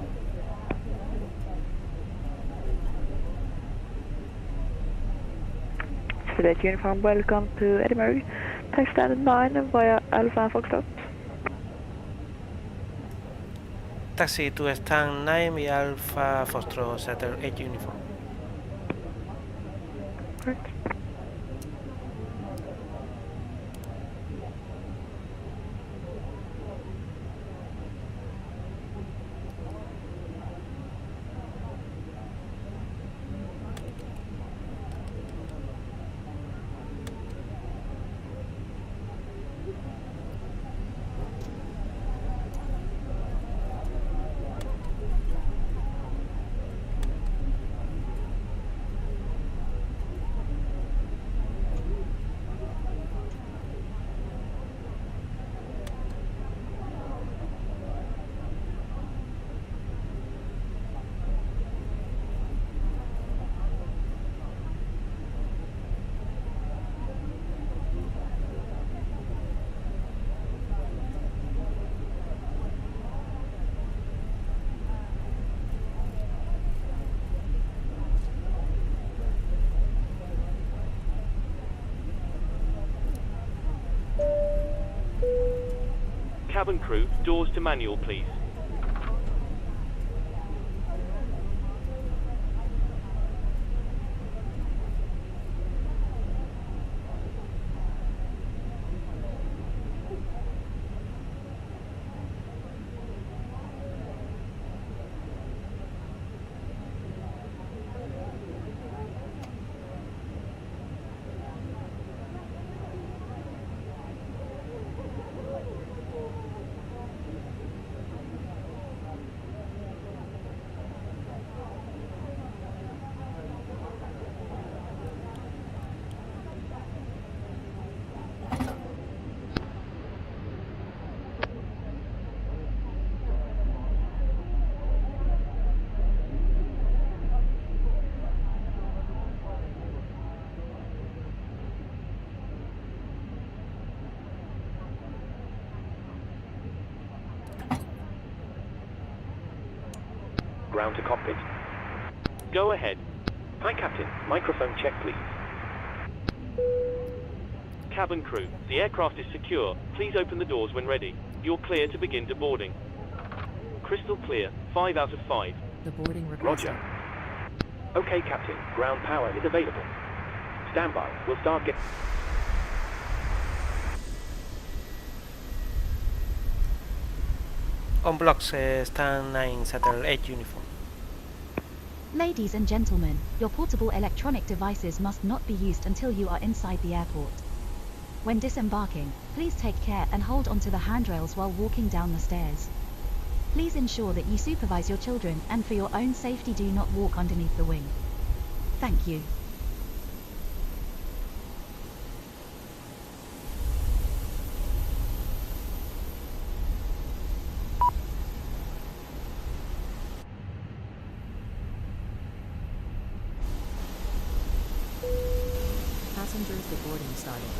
Cadet uniform, welcome to Edinburgh. Taxi standard 9 via Alpha Foxtrot. Taxi to stand 9 via Alpha Foxtrot, Saturn 8 uniform. Correct. Cabin crew, doors to manual, please. Ground to cockpit. Go ahead. Hi, Captain. Microphone check, please. Cabin crew, the aircraft is secure. Please open the doors when ready. You're clear to begin deboarding. Crystal clear. 5 out of 5. The boarding requested. Roger. Okay, Captain. Ground power is available. Stand by. We'll start getting... On blocks, stand 9, Saturn 8 uniform. Ladies and gentlemen, your portable electronic devices must not be used until you are inside the airport. When disembarking, please take care and hold onto the handrails while walking down the stairs. Please ensure that you supervise your children, and for your own safety do not walk underneath the wing. Thank you. Passengers deboarding started.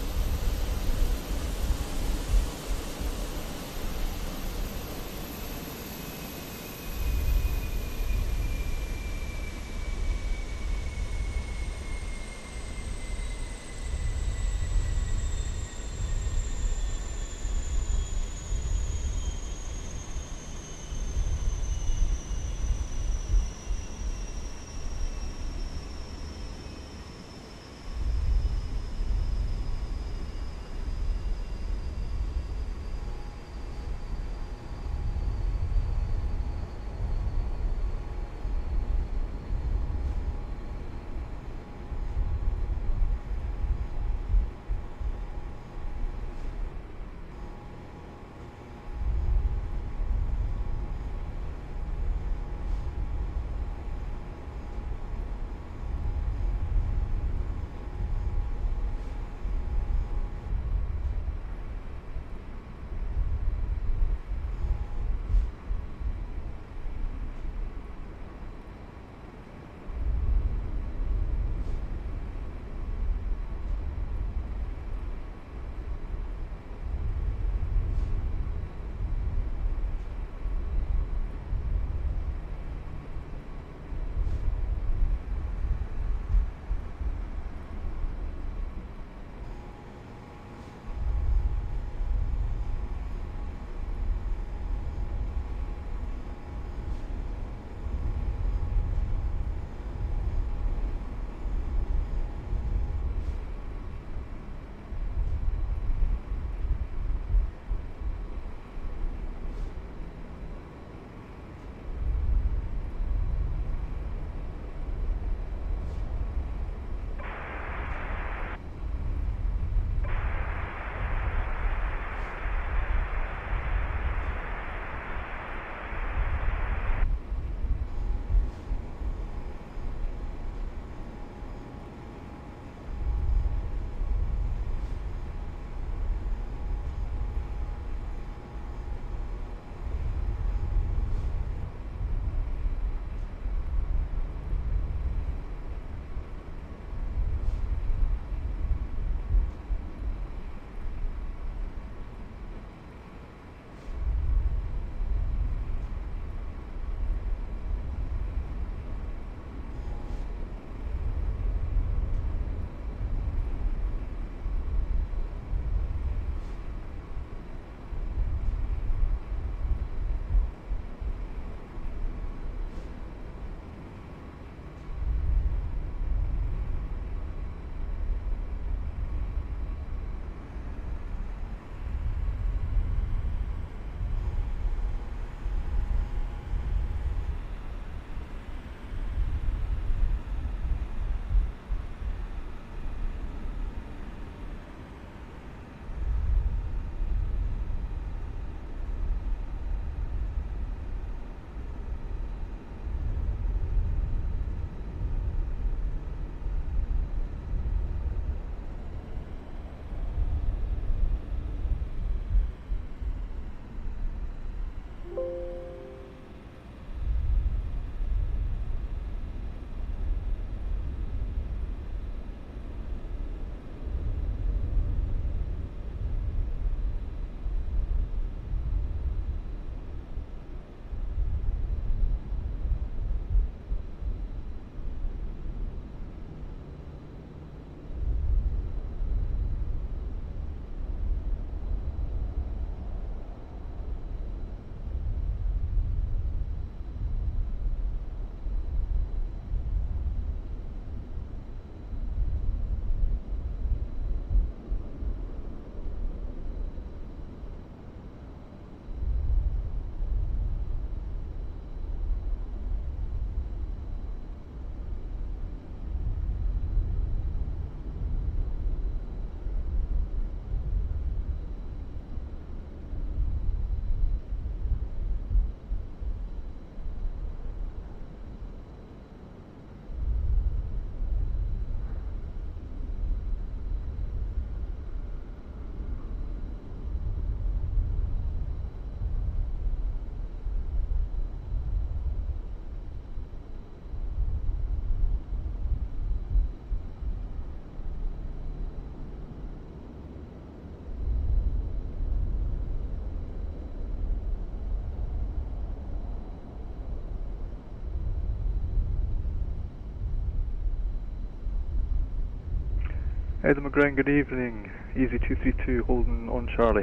Edinburgh, good evening. Easy 232 holding on Charlie.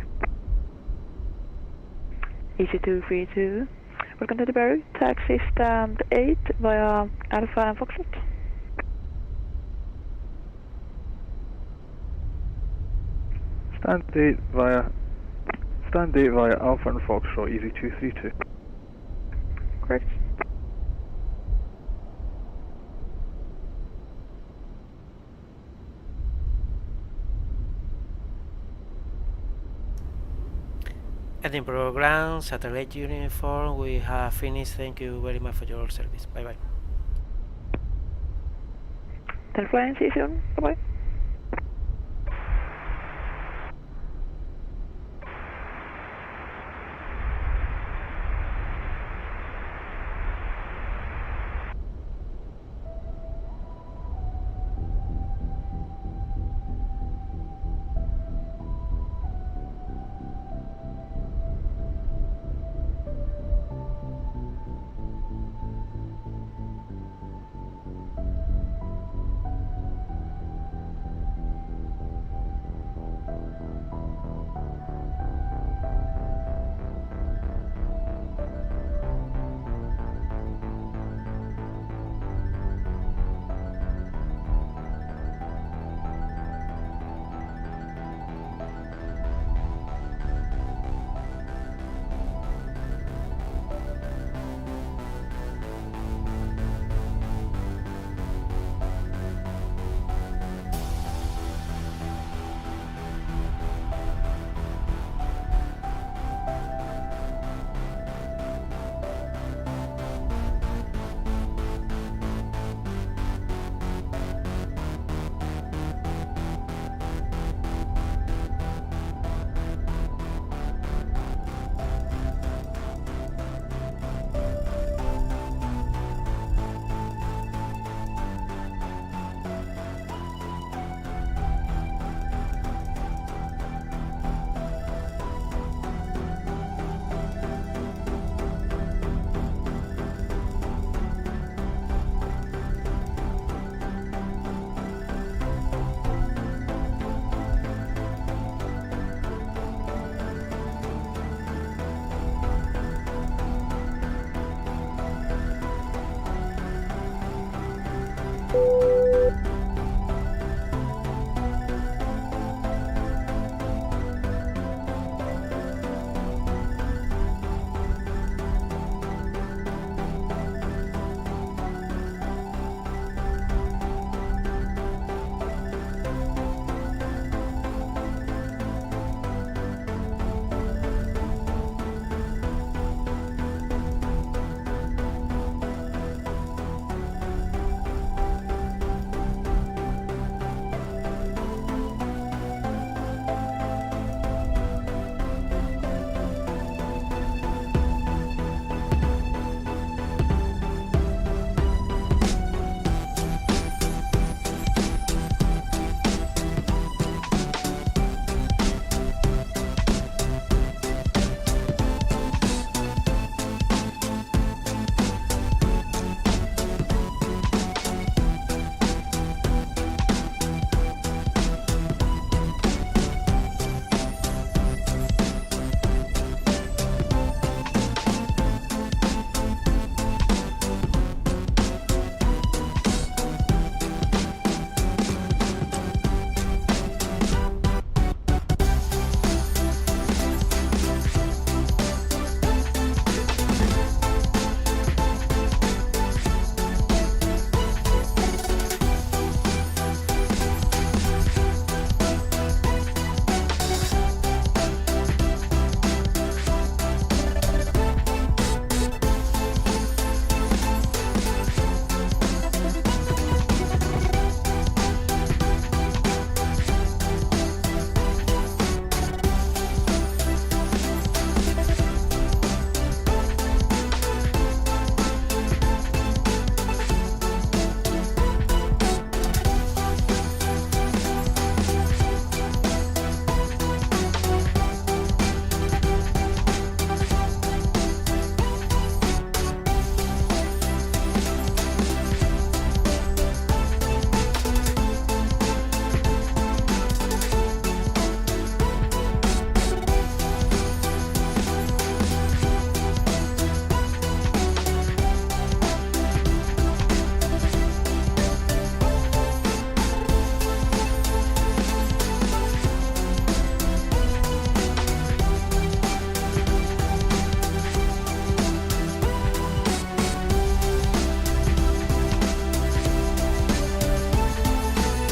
Easy 232. Welcome to Edinburgh. Taxi stand 8 via Alpha and Foxtrot. Stand 8 via Alpha and Foxtrot, Easy 232. Correct. Edinburgh Ground, satellite uniform, we have finished. Thank you very much for your service. Bye bye. Then flying, see you soon. Bye bye.